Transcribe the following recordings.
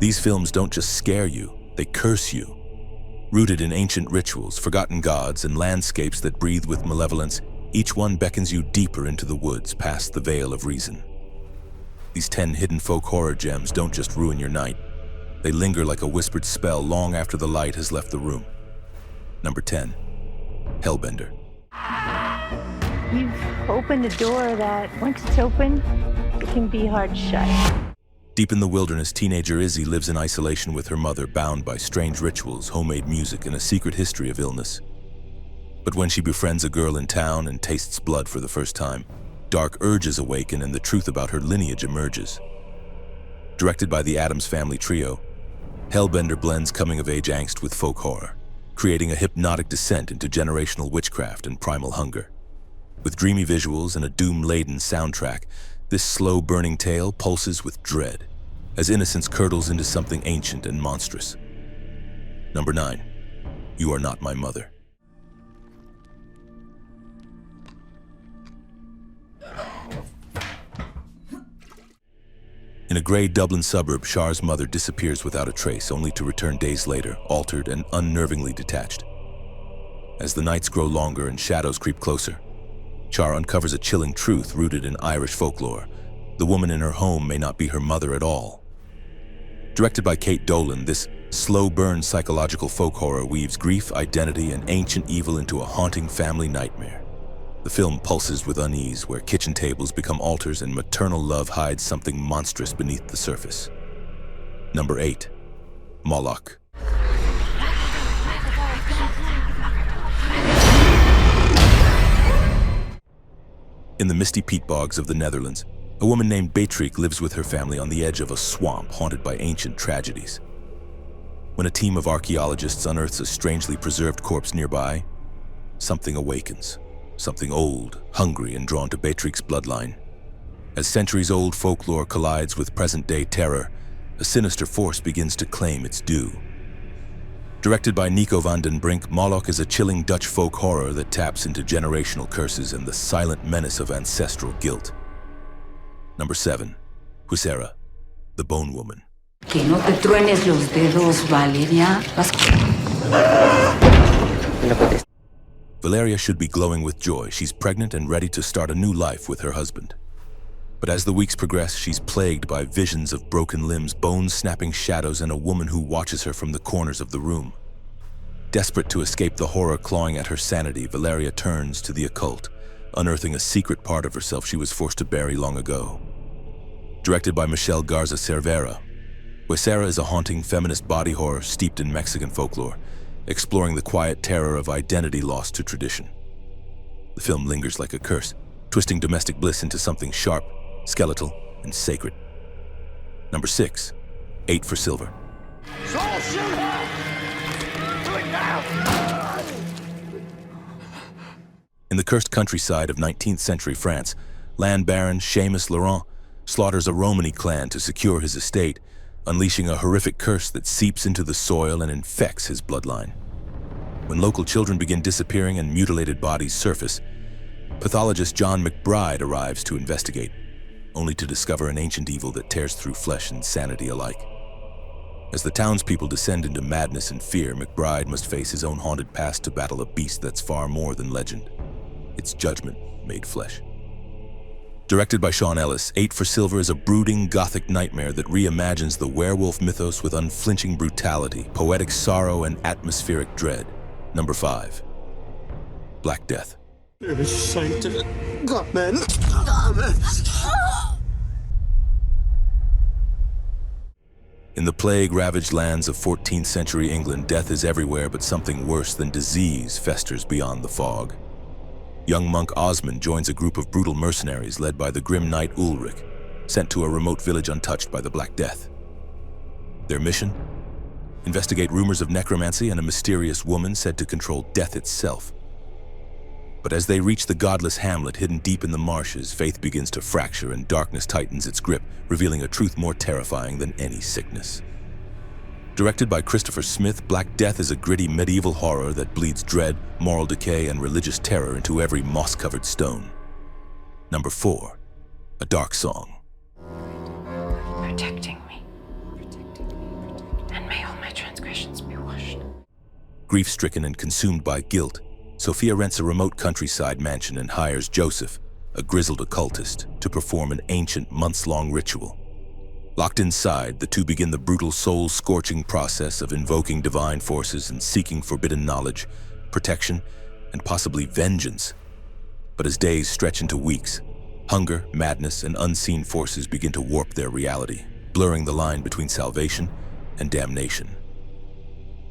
These films don't just scare you, they curse you. Rooted in ancient rituals, forgotten gods, and landscapes that breathe with malevolence, each one beckons you deeper into the woods past the veil of reason. These 10 hidden folk horror gems don't just ruin your night. They linger like a whispered spell long after the light has left the room. Number 10. Hellbender. You've opened a door that, once it's open, it can be hard to shut. Deep in the wilderness, teenager Izzy lives in isolation with her mother, bound by strange rituals, homemade music, and a secret history of illness. But when she befriends a girl in town and tastes blood for the first time, dark urges awaken and the truth about her lineage emerges. Directed by the Addams Family trio, Hellbender blends coming-of-age angst with folk horror, creating a hypnotic descent into generational witchcraft and primal hunger. With dreamy visuals and a doom-laden soundtrack, this slow-burning tale pulses with dread, as innocence curdles into something ancient and monstrous. Number 9. You Are Not My Mother. In a gray Dublin suburb, Char's mother disappears without a trace, only to return days later, altered and unnervingly detached. As the nights grow longer and shadows creep closer, Char uncovers a chilling truth rooted in Irish folklore. The woman in her home may not be her mother at all. Directed by Kate Dolan, this slow-burn psychological folk horror weaves grief, identity, and ancient evil into a haunting family nightmare. The film pulses with unease, where kitchen tables become altars and maternal love hides something monstrous beneath the surface. Number 8. Moloch. In the misty peat bogs of the Netherlands, a woman named Beatrix lives with her family on the edge of a swamp haunted by ancient tragedies. When a team of archaeologists unearths a strangely preserved corpse nearby, something awakens. Something old, hungry, and drawn to Beatrix's bloodline. As centuries-old folklore collides with present-day terror, a sinister force begins to claim its due. Directed by Nico van den Brink, Moloch is a chilling Dutch folk horror that taps into generational curses and the silent menace of ancestral guilt. Number 7. Huesera, the Bone Woman. Que no te truenes los dedos, Valeria. Valeria should be glowing with joy. She's pregnant and ready to start a new life with her husband. But as the weeks progress, she's plagued by visions of broken limbs, bone-snapping shadows, and a woman who watches her from the corners of the room. Desperate to escape the horror clawing at her sanity, Valeria turns to the occult, unearthing a secret part of herself she was forced to bury long ago. Directed by Michelle Garza Cervera, Huesera is a haunting feminist body horror steeped in Mexican folklore, exploring the quiet terror of identity lost to tradition. The film lingers like a curse, twisting domestic bliss into something sharp, skeletal, and sacred. Number 6. 8 for Silver. Soul shoot her! Do it now! In the cursed countryside of 19th century France, land baron Seamus Laurent slaughters a Romany clan to secure his estate, unleashing a horrific curse that seeps into the soil and infects his bloodline. When local children begin disappearing and mutilated bodies surface, pathologist John McBride arrives to investigate, only to discover an ancient evil that tears through flesh and sanity alike. As the townspeople descend into madness and fear, McBride must face his own haunted past to battle a beast that's far more than legend. It's judgment made flesh. Directed by Sean Ellis, 8 for Silver is a brooding gothic nightmare that reimagines the werewolf mythos with unflinching brutality, poetic sorrow, and atmospheric dread. Number 5. Black Death. In the plague-ravaged lands of 14th century England, death is everywhere, but something worse than disease festers beyond the fog. Young monk Osmond joins a group of brutal mercenaries led by the grim knight Ulrich, sent to a remote village untouched by the Black Death. Their mission? Investigate rumors of necromancy and a mysterious woman said to control death itself. But as they reach the godless hamlet hidden deep in the marshes, faith begins to fracture and darkness tightens its grip, revealing a truth more terrifying than any sickness. Directed by Christopher Smith, Black Death is a gritty medieval horror that bleeds dread, moral decay, and religious terror into every moss-covered stone. Number 4. A Dark Song. Protecting me. transgressions be washed. Grief-stricken and consumed by guilt, Sophia rents a remote countryside mansion and hires Joseph, a grizzled occultist, to perform an ancient months-long ritual. Locked inside, the two begin the brutal soul-scorching process of invoking divine forces and seeking forbidden knowledge, protection, and possibly vengeance. But as days stretch into weeks, hunger, madness, and unseen forces begin to warp their reality, blurring the line between salvation and damnation.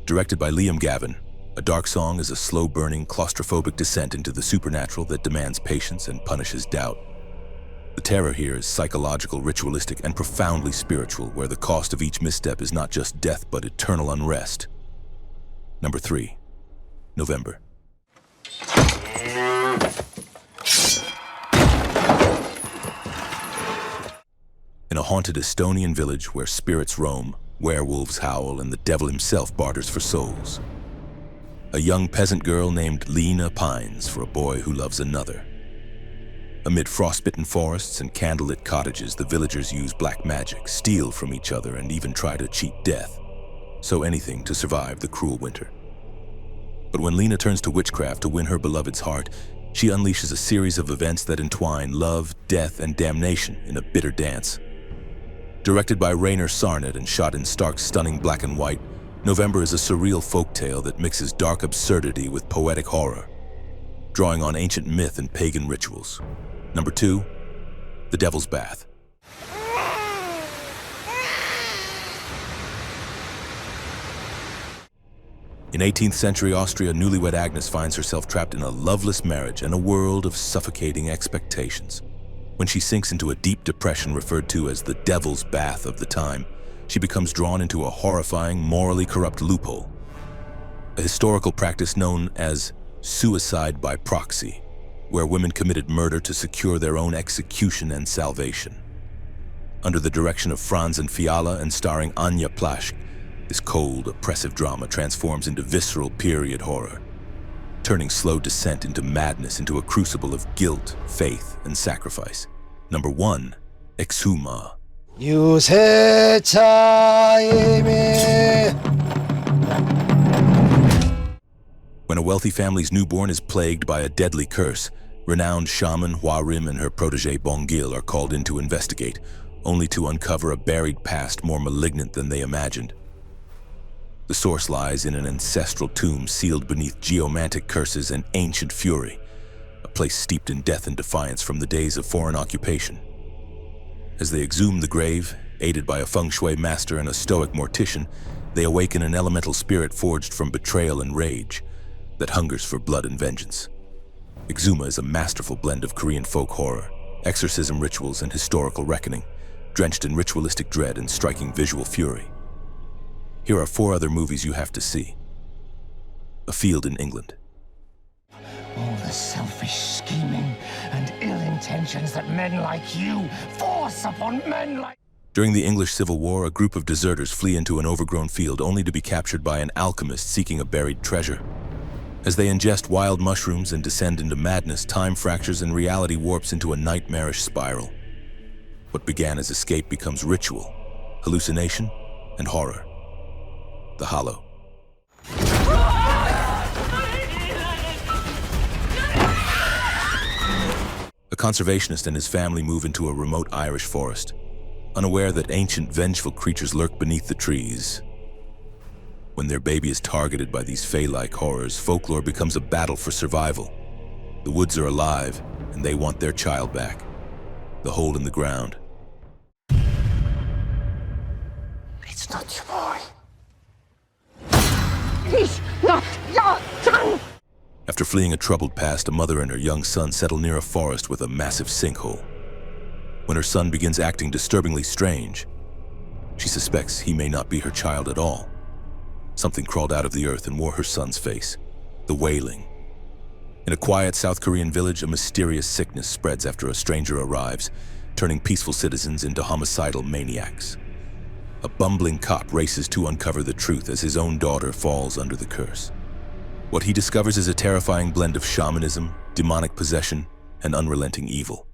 Directed by Liam Gavin, A Dark Song is a slow-burning, claustrophobic descent into the supernatural that demands patience and punishes doubt. The terror here is psychological, ritualistic, and profoundly spiritual, where the cost of each misstep is not just death but eternal unrest. Number 3. November. In a haunted Estonian village where spirits roam, werewolves howl, and the devil himself barters for souls, a young peasant girl named Lena pines for a boy who loves another. Amid frostbitten forests and candlelit cottages, the villagers use black magic, steal from each other, and even try to cheat death. So anything to survive the cruel winter. But when Lena turns to witchcraft to win her beloved's heart, she unleashes a series of events that entwine love, death, and damnation in a bitter dance. Directed by Rainer Sarnet and shot in stark, stunning black and white, November is a surreal folktale that mixes dark absurdity with poetic horror, drawing on ancient myth and pagan rituals. Number 2, The Devil's Bath. In 18th century Austria, newlywed Agnes finds herself trapped in a loveless marriage and a world of suffocating expectations. When she sinks into a deep depression referred to as the Devil's Bath of the time, she becomes drawn into a horrifying, morally corrupt loophole, a historical practice known as suicide by proxy, where women committed murder to secure their own execution and salvation. Under the direction of Franz and Fiala and starring Anya Plaschke, this cold, oppressive drama transforms into visceral period horror, turning slow descent into madness, into a crucible of guilt, faith, and sacrifice. Number 1, Exhuma. When a wealthy family's newborn is plagued by a deadly curse, renowned shaman Hua-Rim and her protege Bongil are called in to investigate, only to uncover a buried past more malignant than they imagined. The source lies in an ancestral tomb sealed beneath geomantic curses and ancient fury, a place steeped in death and defiance from the days of foreign occupation. As they exhume the grave, aided by a feng shui master and a stoic mortician, they awaken an elemental spirit forged from betrayal and rage that hungers for blood and vengeance. Exhuma is a masterful blend of Korean folk horror, exorcism rituals, and historical reckoning, drenched in ritualistic dread and striking visual fury. Here are 4 other movies you have to see. A Field in England. All the selfish scheming and ill intentions that men like you force upon men like... During the English Civil War, a group of deserters flee into an overgrown field only to be captured by an alchemist seeking a buried treasure. As they ingest wild mushrooms and descend into madness, time fractures and reality warps into a nightmarish spiral. What began as escape becomes ritual, hallucination, and horror. The Hollow. A conservationist and his family move into a remote Irish forest, unaware that ancient, vengeful creatures lurk beneath the trees. When their baby is targeted by these fey-like horrors, folklore becomes a battle for survival. The woods are alive, and they want their child back. The hole in the ground. It's not your boy. He's not your son! After fleeing a troubled past, a mother and her young son settle near a forest with a massive sinkhole. When her son begins acting disturbingly strange, she suspects he may not be her child at all. Something crawled out of the earth and wore her son's face, the Wailing. In a quiet South Korean village, a mysterious sickness spreads after a stranger arrives, turning peaceful citizens into homicidal maniacs. A bumbling cop races to uncover the truth as his own daughter falls under the curse. What he discovers is a terrifying blend of shamanism, demonic possession, and unrelenting evil.